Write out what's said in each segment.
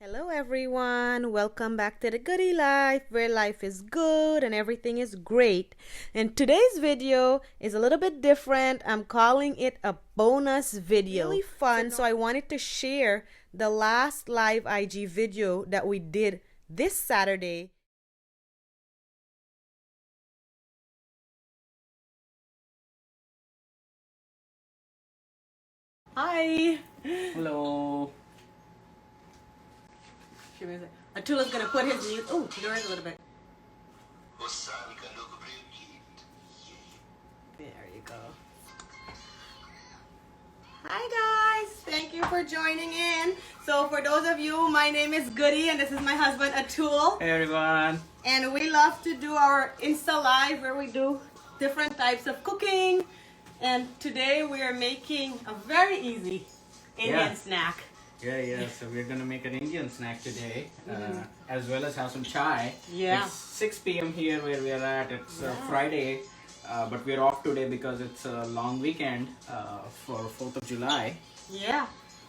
Hello, everyone. Welcome back to the Goodie Life, where life is good and everything is great. And today's video is a little bit different. I'm calling it a bonus video. Really fun. So I wanted to share the last live IG video that we did this Saturday. Hi. Hello. Atula's gonna put his music. Oh, there is a little bit. There you go. Hi guys, thank you for joining in. So for those of you, my name is Goody and this is my husband Atul. Hey everyone. And we love to do our Insta Live where we do different types of cooking. And today we are making a very easy Indian snack. Yeah. So we're gonna make an Indian snack today, as well as have some chai. Yeah. It's 6 p.m. here where we are at. It's Friday, but we're off today because it's a long weekend for 4th of July. Yeah,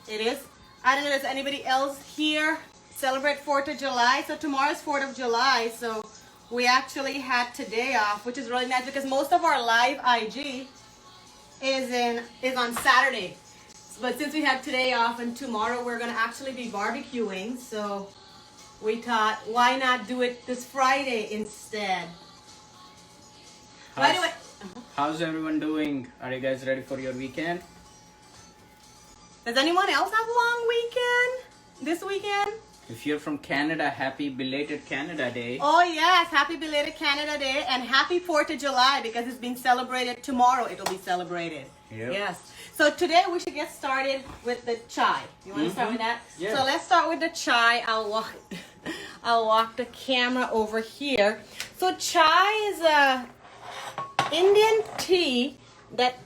it is. I don't know, does anybody else here celebrate 4th of July? So tomorrow's 4th of July, so we actually had today off, which is really nice because most of our live IG is on Saturday. But since we have today off and tomorrow we're gonna actually be barbecuing, so we thought, why not do it this Friday instead? By the way, How's everyone doing? Are you guys ready for your weekend? does anyone else have a long weekend this weekend? If you're from Canada, happy belated Canada Day. Oh yes, happy belated Canada Day and happy 4th of July because it's being celebrated tomorrow. It'll be celebrated. Yep. Yes. So today we should get started with the chai. You want to start with that? Yeah. So let's start with the chai. I'll walk the camera over here. So chai is a Indian tea that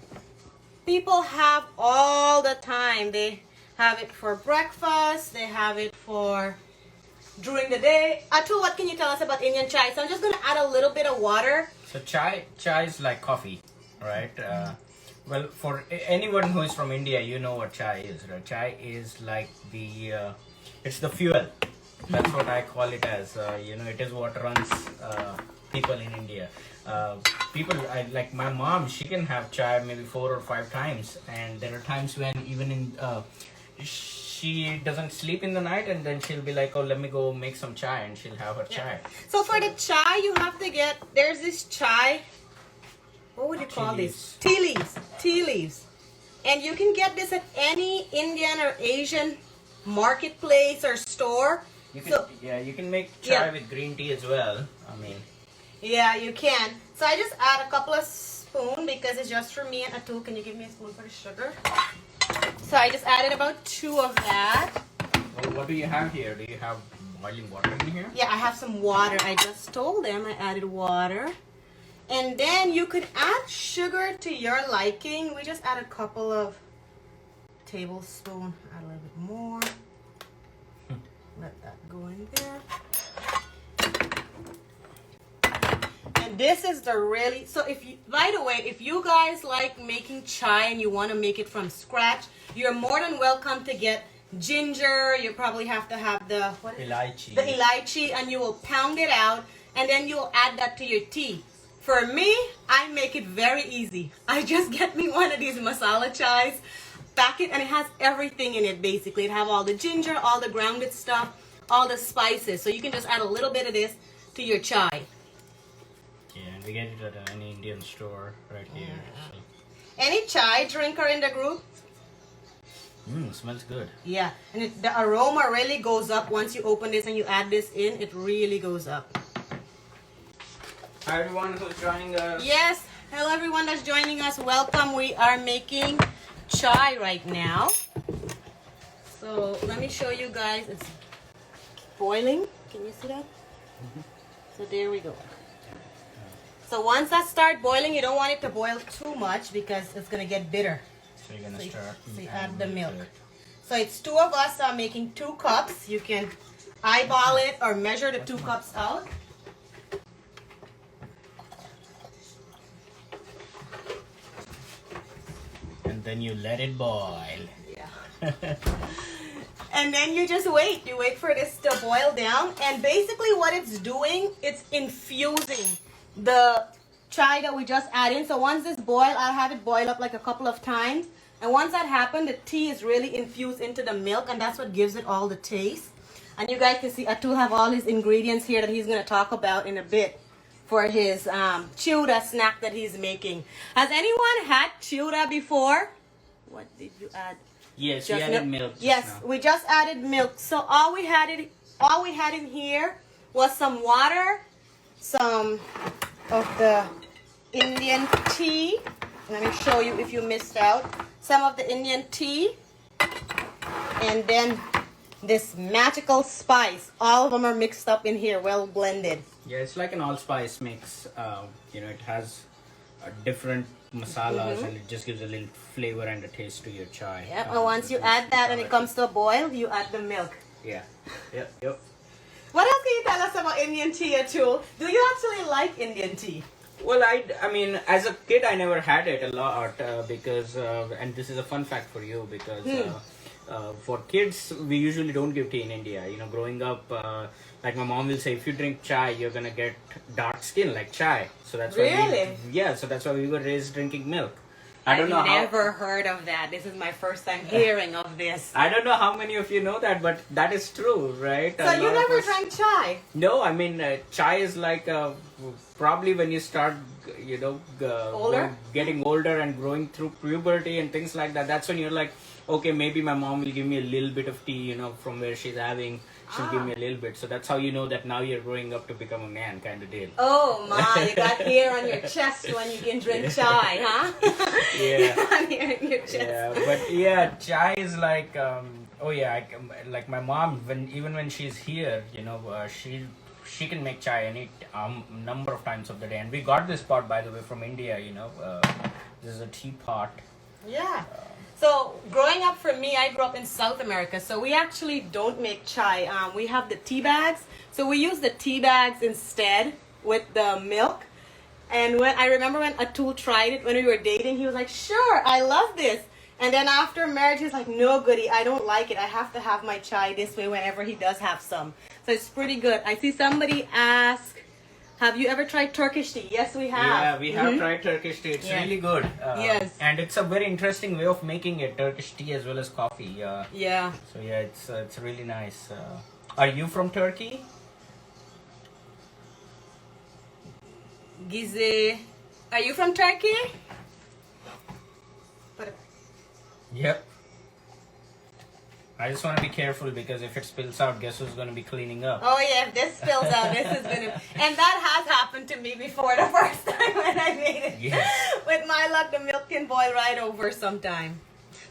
people have all the time. They have it for breakfast. They have it for during the day. Atul, what can you tell us about Indian chai? So I'm just going to add a little bit of water. So chai is like coffee, right? Well, for anyone who is from India, you know what chai is, right? Chai is like it's the fuel. That's what I call it as. It is what runs people in India. Like my mom, she can have chai maybe 4 or 5 times, and there are times when even she doesn't sleep in the night, and then she'll be like, oh, let me go make some chai, and she'll have her chai. So for the chai, you have to get, there's this chai, what would you call this? Tea leaves. Tea leaves. And you can get this at any Indian or Asian marketplace or store. You can make chai with green tea as well. Yeah, you can. So I just add a couple of spoons because it's just for me and Atul. Can you give me a spoon for the sugar? So I just added about 2 of that. Well, what do you have here? Do you have boiling water in here? Yeah, I have some water. I just told them I added water. And then you could add sugar to your liking. We just add a couple of tablespoons. Add a little bit more. Let that go in there. And this is the really, so by the way, if you guys like making chai and you want to make it from scratch, you're more than welcome to get ginger. You probably have to have the elaichi, and you will pound it out, and then you'll add that to your tea. For me, I make it very easy. I just get me one of these masala chais, pack it, and it has everything in it basically. It have all the ginger, all the grounded stuff, all the spices. So you can just add a little bit of this to your chai. Yeah, and we get it at any Indian store right here. So. Any chai drinker in the group? Smells good. Yeah, and the aroma really goes up once you open this and you add this in. It really goes up. Hi everyone who's joining us. Yes, hello everyone that's joining us. Welcome. We are making chai right now. So let me show you guys. It's boiling. Can you see that? So there we go. So once that starts boiling, you don't want it to boil too much because it's going to get bitter. So you're going to start. So you add the milk. So it's 2 of us are making 2 cups. You can eyeball it or measure the 2 cups out. And then you let it boil. Yeah. And then you just wait. You wait for this to boil down. And basically what it's doing, it's infusing the chai that we just added in. So once this boil, I'll have it boil up like a couple of times. And once that happens, the tea is really infused into the milk, and that's what gives it all the taste. And you guys can see Atul have all his ingredients here that he's going to talk about in a bit for his chiwda snack that he's making. Has anyone had chiwda before? What did you add? Yes, Just we added milk. Yes, now. we just added milk. So all we had in here was some water, some of the Indian tea. Let me show you if you missed out. Some of the Indian tea, and then this magical spice. All of them are mixed up in here, well blended. Yeah, it's like an allspice mix. It has different masalas, and it just gives a little flavor and a taste to your chai. Yep, and once you add that and it comes to a boil, you add the milk. Yeah, yep. What else can you tell us about Indian tea, Atul? Do you actually like Indian tea? Well, I mean, as a kid, I never had it a lot because, and this is a fun fact for you because for kids, we usually don't give tea in India. Growing up, like my mom will say, if you drink chai, you're gonna get dark skin like chai. So that's why so that's why we were raised drinking milk. I've never heard of that. This is my first time hearing of this. I don't know how many of you know that, but that is true, right? So you never drank chai? No, I mean, chai is like probably when you start, getting older and growing through puberty and things like that. That's when you're like, okay, maybe my mom will give me a little bit of tea, from where she's having. She'll give me a little bit. So that's how you know that now you're growing up to become a man, kind of deal. Oh my, you got hair on your chest when you can drink chai, huh? Yeah. Hair on your chest. Yeah, but yeah, chai is like, like my mom, even when she's here, she can make chai any number of times of the day. And we got this pot, by the way, from India, this is a teapot. Yeah. So growing up for me, I grew up in South America. So we actually don't make chai. We have the tea bags. So we use the tea bags instead with the milk. And I remember when Atul tried it when we were dating, he was like, sure, I love this. And then after marriage, he was like, no, goody, I don't like it. I have to have my chai this way whenever he does have some. So it's pretty good. I see somebody ask, have you ever tried Turkish tea? Yes, we have. Yeah, we have tried Turkish tea. It's really good. Yes. And it's a very interesting way of making it, Turkish tea as well as coffee. Yeah. So yeah, it's really nice. Are you from Turkey? Gize, are you from Turkey? Yep. I just want to be careful because if it spills out, guess who's going to be cleaning up? Oh yeah, if this spills out, this is going to... And that has happened to me before the first time when I made it. Yes. With my luck, the milk can boil right over sometime.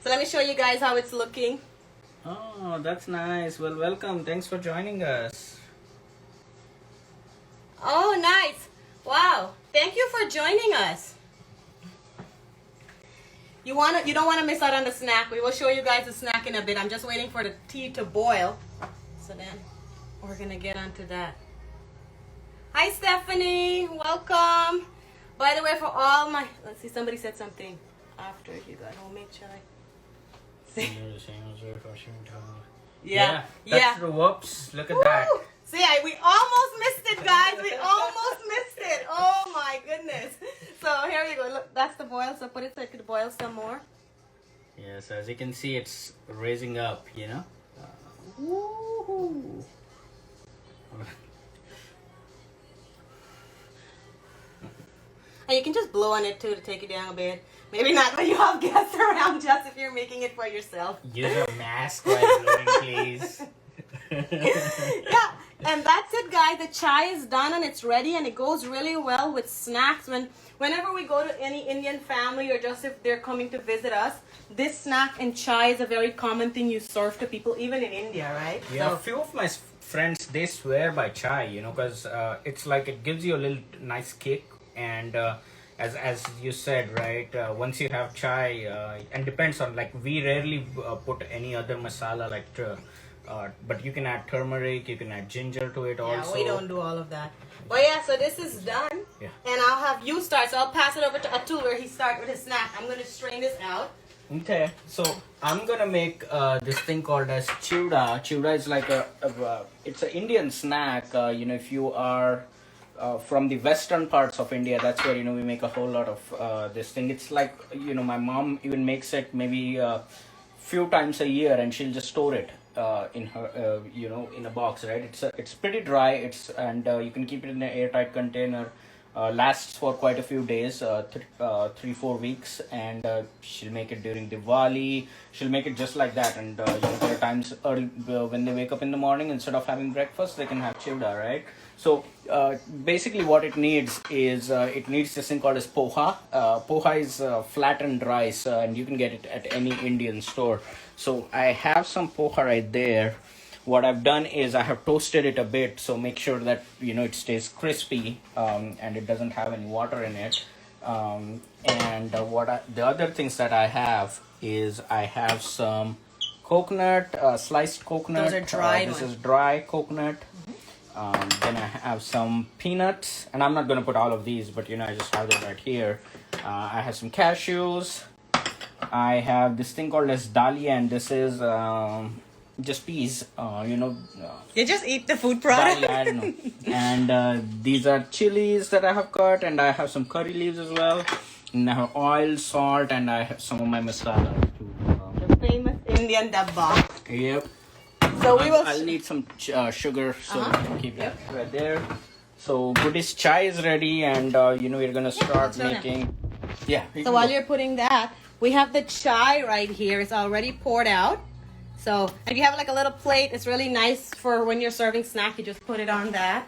So let me show you guys how it's looking. Oh, that's nice. Well, welcome. Thanks for joining us. Oh, nice. Wow. Thank you for joining us. You don't want to miss out on the snack. We will show you guys the snack in a bit. I'm just waiting for the tea to boil. So then we're going to get onto that. Hi, Stephanie. Welcome. By the way, for all my... Let's see, somebody said something after you got homemade chai. Yeah. That's the whoops. Look at that. See, we almost missed it, guys. We almost missed it. Oh, my goodness. So, here you go. Look, that's the boil. So, put it so it could boil some more. Yes, as you can see, it's raising up, Woohoo. And you can just blow on it, too, to take it down a bit. Maybe not when you have guests around, just if you're making it for yourself. Use a mask while blowing, please. Yeah, and that's it, guys. The chai is done and it's ready, and it goes really well with snacks. Whenever we go to any Indian family or just if they're coming to visit us, this snack and chai is a very common thing you serve to people, even in India, right? Yeah, a few of my friends, they swear by chai, because it's like it gives you a little nice kick, and as you said, right, once you have chai, and depends on, like, we rarely put any other masala, like but you can add turmeric, you can add ginger to it also. Yeah, we don't do all of that. Well, yeah, so this is done. Yeah. And I'll have you start. So I'll pass it over to Atul where he starts with his snack. I'm going to strain this out. Okay, so I'm gonna make this thing called as chiwda. Chiwda is like it's an Indian snack. If you are from the western parts of India, that's where we make a whole lot of this thing. It's like my mom even makes it maybe few times a year, and she'll just store it in her in a box, right? It's pretty dry. And you can keep it in an airtight container. Lasts for quite a few days, 3-4 weeks, and she'll make it during Diwali. She'll make it just like that, and there are times early, when they wake up in the morning, instead of having breakfast, they can have chiwda, right? So basically, what it needs is it needs this thing called as poha. Poha is flattened rice, and you can get it at any Indian store. So I have some poha right there. What I've done is I have toasted it a bit, so make sure that it stays crispy, and it doesn't have any water in it. The other things that I have is I have some coconut, sliced coconut. Those are dried This ones. is dry coconut. Then I have some peanuts, and I'm not gonna put all of these, but I just have them right here. I have some cashews. I have this thing called as dalia, and this is just peas. You just eat the food product. Dalia, I don't know. And these are chilies that I have cut, and I have some curry leaves as well. And I have oil, salt, and I have some of my masala too. The famous Indian dabba. Yep. So we will. I'll need some sugar, so we can keep it right there. So Buddhist chai is ready, and we're gonna start let's show them. making. Yeah. So while you're putting that, we have the chai right here. It's already poured out. So if you have like a little plate, it's really nice for when you're serving snack. You just put it on that.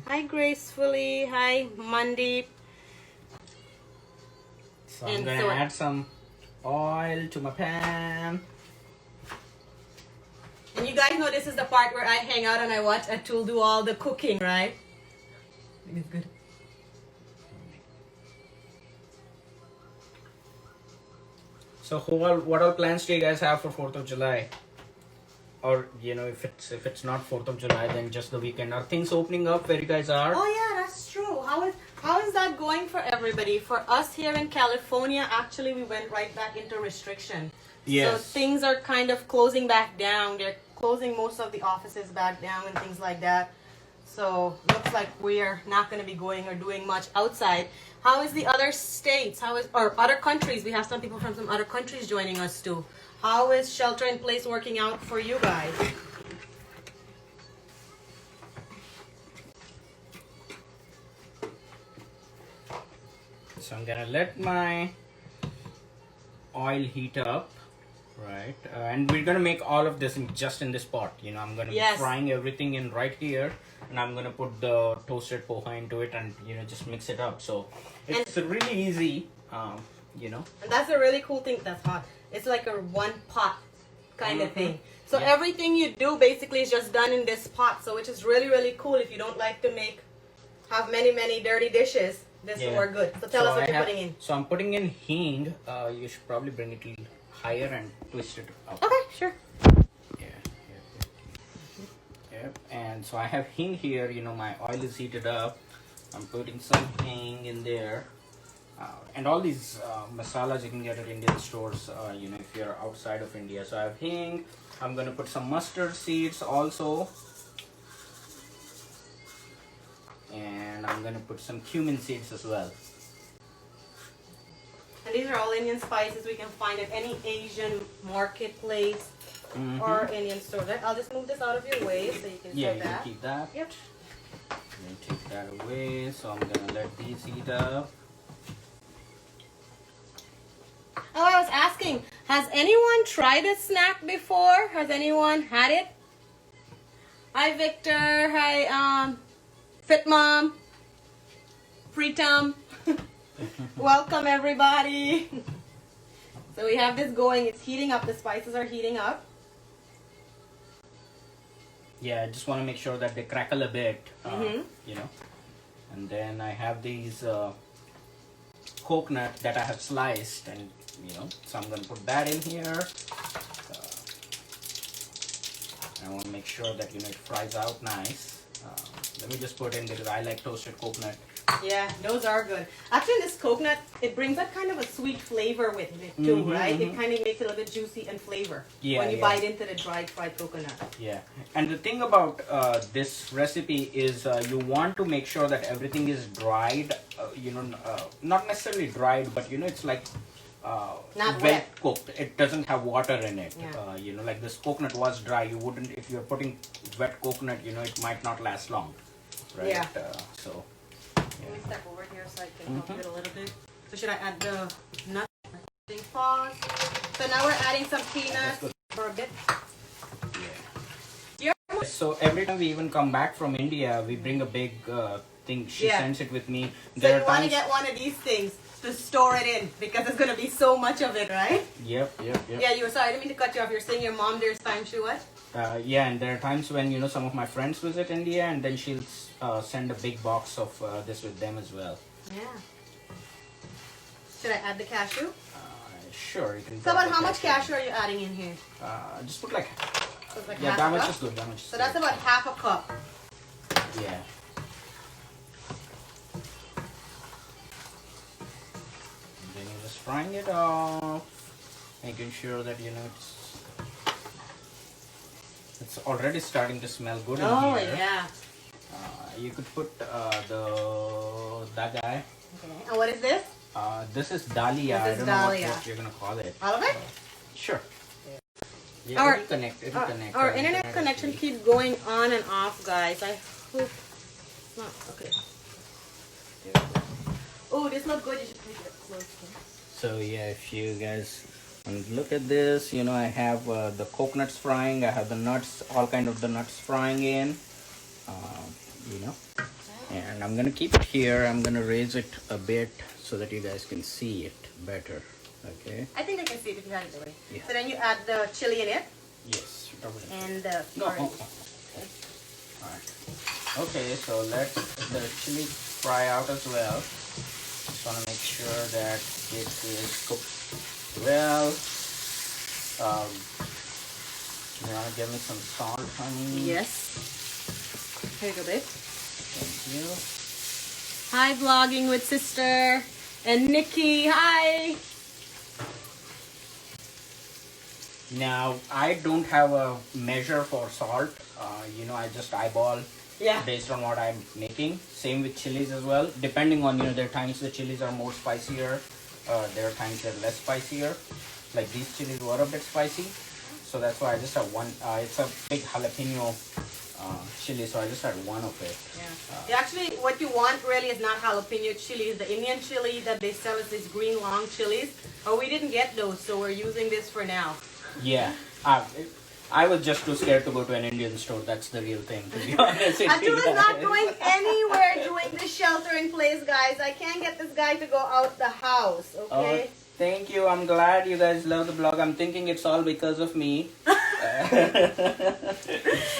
Hi, Gracefully. Hi, Mandeep. So I'm And gonna so- add some oil to my pan. And you guys know this is the part where I hang out and I watch Atul do all the cooking, right? It's good. So what all plans do you guys have for 4th of July? Or if it's not 4th of July, then just the weekend. Are things opening up where you guys are? Oh yeah, that's true. How is that going for everybody? For us here in California, actually we went right back into restriction. Yes. So things are kind of closing back down. They're closing most of the offices back down and things like that. So looks like we are not going to be going or doing much outside. How is the other states? Or other countries? We have some people from some other countries joining us too. How is shelter in place working out for you guys? So I'm gonna let my oil heat up, right? And we're gonna make all of this just in this pot. I'm gonna Yes. be frying everything in right here, and I'm gonna put the toasted poha into it, and just mix it up. So it's really easy, And that's a really cool thing. That's hot. It's like a one pot kind of thing. So Yeah. everything you do basically is just done in this pot. So which is really, really cool if you don't like to have many dirty dishes. This will work good. So tell us what you're putting in. So I'm putting in hing. You should probably bring it a little higher and twist it up. Okay, sure. Yep. And so I have hing here. My oil is heated up. I'm putting some hing in there. And all these masalas you can get at Indian stores, if you're outside of India. So I have hing. I'm going to put some mustard seeds also. And I'm going to put some cumin seeds as well. And these are all Indian spices we can find at any Asian marketplace or Indian store. Right? I'll just move this out of your way so you can Yeah, set you can that. keep that. Yep. Then take that away. So I'm going to let these heat up. Oh, I was asking, has anyone tried this snack before? Has anyone had it? Hi, Victor. Hi, Fit Mom. Preetam. Welcome, everybody. So we have this going. It's heating up. The spices are heating up. Yeah, I just want to make sure that they crackle a bit, And then I have these coconut that I have sliced, and so I'm going to put that in here. I want to make sure that it fries out nice. Let me just put in, because I like toasted coconut Yeah, those are good. Actually, this coconut, it brings that kind of a sweet flavor with it too, right? It kind of makes it a little bit juicy and flavor when you bite into the dried fried coconut. Yeah, and the thing about this recipe is you want to make sure that everything is dried, not necessarily dried, but it's like Not well wet. cooked. It doesn't have water in it. Yeah. Like this coconut was dry. You wouldn't, if you're putting wet coconut, it might not last long, right? Yeah. So. Let me step over here so I can help it a little bit. So should I add the nuts? Pause. So now we're adding some peanuts for a bit. Yeah. So every time we even come back from India, we bring a big thing. She sends it with me. So you want to get one of these things to store it in because there's going to be so much of it, right? Yep. Yeah, you were sorry. I didn't mean to cut you off. You're saying your mom, there's times she what? Yeah, and there are times when some of my friends visit India, and then she'll send a big box of this with them as well. Yeah. Should I add the cashew? Sure, you can. So about how much cashew are you adding in here? Just put like. So it's like Yeah, half that a much cup? is good. That much. So that's about half a cup. Yeah. Then you're just frying it off, making sure that it's already starting to smell good in here. Oh yeah. You could put that guy. Okay. And what is this? This is Dahlia. This is I don't know Dahlia. what you're gonna call it. All of it? Sure. Yeah, Our- it'll connect. It'll connect. Our internet connection keeps going on and off, guys. I hope it's not okay. Oh, this looks good. You should take it close. So yeah, if you guys look at this, I have the coconuts frying. I have the nuts, all kind of the nuts frying in. And I'm gonna keep it here. I'm gonna raise it a bit so that you guys can see it better. Okay. I think I can see it if you had it the way. Yeah. So then you add the chili in it Yes. and the No. curry. All right. Okay, so let the chili fry out as well. Just want to make sure that it is cooked well. You want to give me some salt, honey? Yes. Here you go, babe. Thank you. Hi, vlogging with sister and Nikki. Hi. Now, I don't have a measure for salt. I just eyeball based on what I'm making. Same with chilies as well. Depending on, there are times the chilies are more spicier. There are times they're less spicier. Like these chilies were a bit spicy. So that's why I just have one. It's a big jalapeno chili, so I just had one of it. Yeah. Actually, what you want really is not jalapeno chilies. The Indian chili that they sell is these green long chilies. Oh, we didn't get those, so we're using this for now. Yeah. I was just too scared to go to an Indian store. That's the real thing, to be honest. Abdul is not going anywhere during this shelter in place, guys. I can't get this guy to go out the house, okay? Thank you. I'm glad you guys love the blog. I'm thinking it's all because of me. It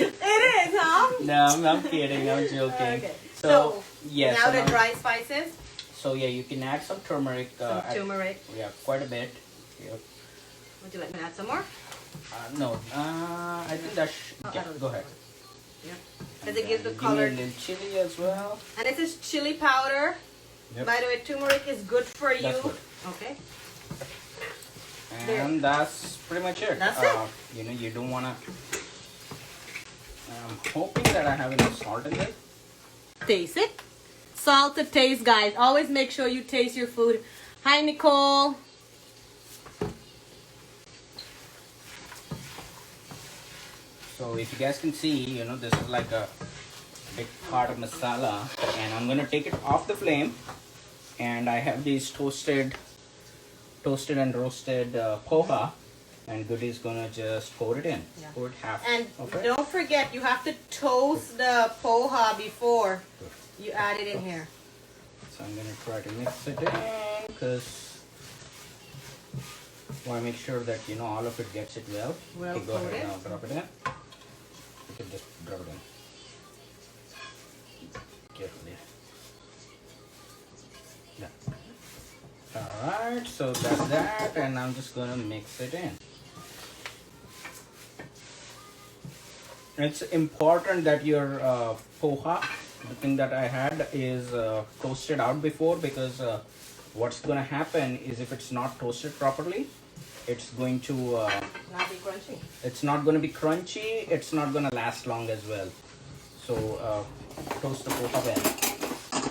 is, huh? No, I'm kidding. I'm joking. Okay. So yes. Now the dry spices. So yeah, you can add some turmeric. Some turmeric. Yeah, quite a bit. Yep. Would you like me to add some more? No. I think that's. Yeah, go ahead. Yeah. Because it gives the Give color. me a little chili as well. And this is chili powder. Yep. By the way, turmeric is good for you. That's good. Okay. And that's pretty much it. That's it. You don't wanna. I'm hoping that I have enough salt in it. Taste it. Salt to taste, guys. Always make sure you taste your food. Hi, Nicole. So if you guys can see, this is like a big part of masala, and I'm gonna take it off the flame, and I have these toasted and roasted poha, and Goody's gonna just pour it in. Yeah. Pour it half And of it. don't forget, you have to toast the poha before you add it in here. So I'm gonna try to mix it in because want to make sure that all of it gets it well. Well Okay, go ahead coated. now, drop it in. You can just drop it in. Carefully. Yeah. Alright, so that's that, and I'm just gonna mix it in. It's important that your poha the thing that I had is toasted out before, because what's gonna happen is if it's not toasted properly, it's going to Not be crunchy. it's not going to be crunchy, it's not going to last long as well. So toast the coca well,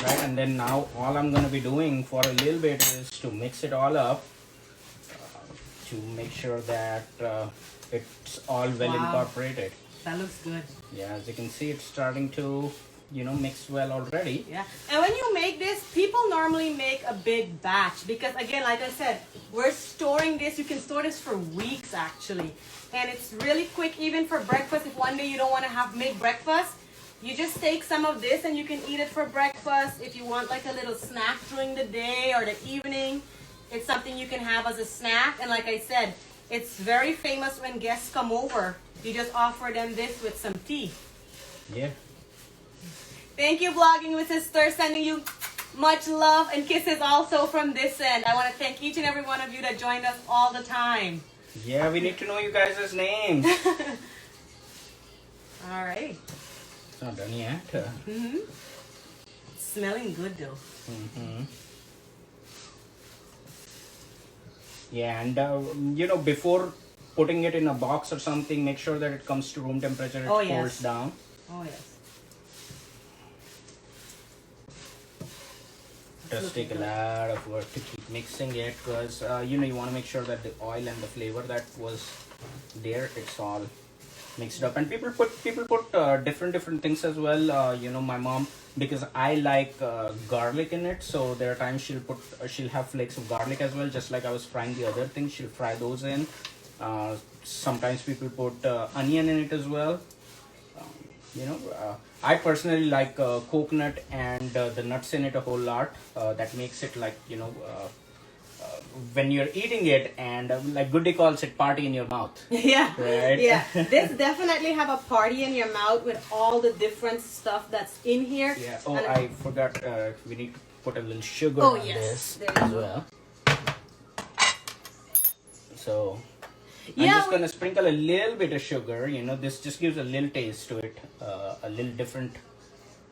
right? And then now all I'm going to be doing for a little bit is to mix it all up, to make sure that it's all well incorporated. That looks good. Yeah, as you can see, it's starting to, mix well already. Yeah. And when you make this, people normally make a big batch because, again, like I said, we're storing this. You can store this for weeks, actually. And it's really quick, even for breakfast. If one day you don't want to make breakfast, you just take some of this and you can eat it for breakfast. If you want like a little snack during the day or the evening, it's something you can have as a snack. And like I said, it's very famous when guests come over. You just offer them this with some tea. Yeah. Thank you, Vlogging with Sister. Sending you much love and kisses also from this end. I want to thank each and every one of you that joined us all the time. Yeah, we need to know you guys' names. All right. It's not done yet. Smelling good though. Yeah, and before putting it in a box or something, make sure that it comes to room temperature. It cools down. Oh yes. It does take a lot of work to keep mixing it, because you want to make sure that the oil and the flavor that was there, it's all mixed up. And people put different things as well. My mom, because I like garlic in it, so there are times she'll have flakes of garlic as well, just like I was frying the other things. She'll fry those in. Sometimes people put onion in it as well. I personally like coconut and the nuts in it a whole lot. That makes it like, when you're eating it, and like Goody calls it, party in your mouth. Yeah. Right? Yeah. This definitely have a party in your mouth with all the different stuff that's in here. Yeah. Oh, and I forgot. We need to put a little sugar on this there you as go. well. So Yeah, I'm just gonna sprinkle a little bit of sugar. This just gives a little taste to it, a little different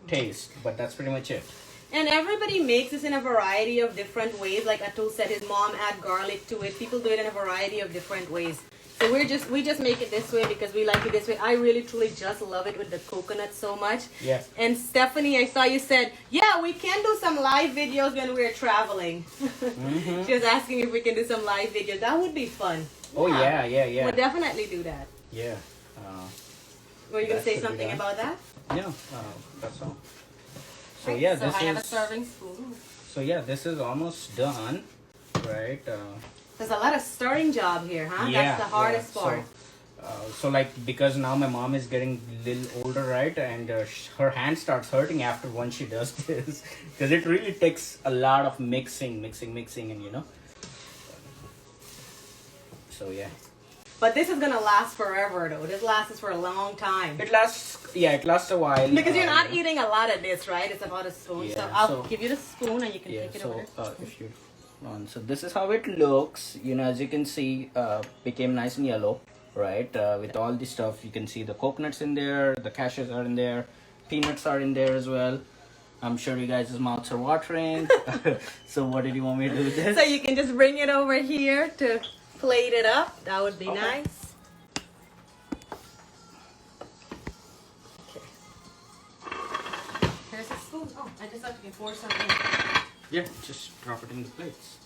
taste. But that's pretty much it. And everybody makes this in a variety of different ways. Like Atul said, his mom add garlic to it. People do it in a variety of different ways. So we just make it this way because we like it this way. I really truly just love it with the coconut so much. Yeah. And Stephanie, I saw you said, yeah, we can do some live videos when we're traveling. She was asking if we can do some live videos. That would be fun. Oh yeah. We'll definitely do that. Yeah. Were you gonna That say should be something done. about that? Yeah. That's all. So Right, yeah, so this I have a is. serving spoon. So yeah, this is almost done, right? There's a lot of stirring job here, huh? That's the hardest part. So like, because now my mom is getting a little older, right? And her hand starts hurting after once she does this, because it really takes a lot of mixing, and So yeah. But this is gonna last forever, though. This lasts for a long time. It lasts a while. Because you're not eating a lot of this, right? It's about a spoon. Yeah, so I'll so- give you the spoon and you can Yeah, take it so over. if you on, so this is how it looks. As you can see, became nice and yellow, right? With all the stuff, you can see the coconuts in there, the cashews are in there, peanuts are in there as well. I'm sure you guys' mouths are watering. So what did you want me to do with this? So you can just bring it over here to plate it up. That would be nice. Okay. Here's a spoon. Oh, I just have to pour something. Yeah, just drop it in the plates.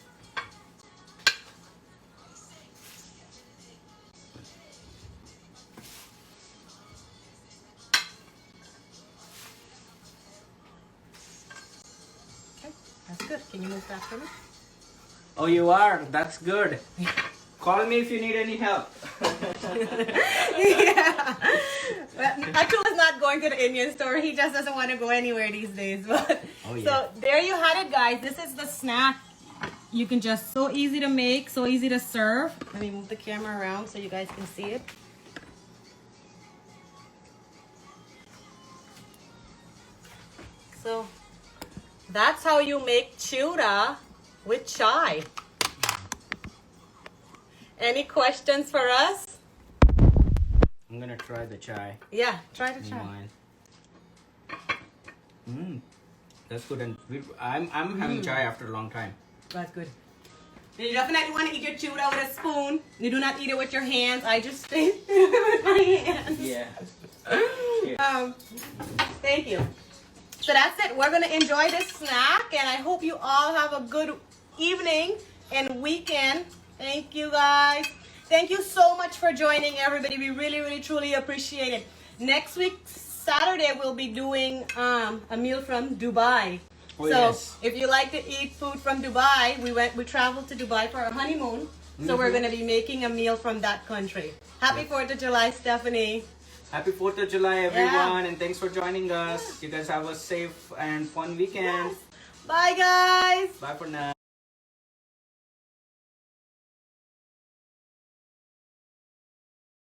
Okay, that's good. Can you move that for me? Oh, you are? That's good. Call me if you need any help. Yeah. Atul is not going to the Indian store. He just doesn't want to go anywhere these days. But So there you had it, guys. This is the snack. You can just, so easy to make, so easy to serve. Let me move the camera around so you guys can see it. So that's how you make chiwda with chai. Any questions for us? I'm gonna try the chai. Yeah, try to in chai. mine. That's good. And I'm having chai after a long time. That's good. You definitely want to eat your chiwda with a spoon. You do not eat it with your hands. I just eat it with my hands. Yeah. Thank you. So that's it. We're going to enjoy this snack, and I hope you all have a good evening and weekend. Thank you, guys. Thank you so much for joining, everybody. We really, really, truly appreciate it. Next week, Saturday, we'll be doing a meal from Dubai. Oh, So yes. if you like to eat food from Dubai, we traveled to Dubai for our honeymoon. So we're going to be making a meal from that country. Happy 4th of July, Stephanie. Happy 4th of July, everyone, and thanks for joining us. You guys have a safe and fun weekend. Bye, guys. Bye for now.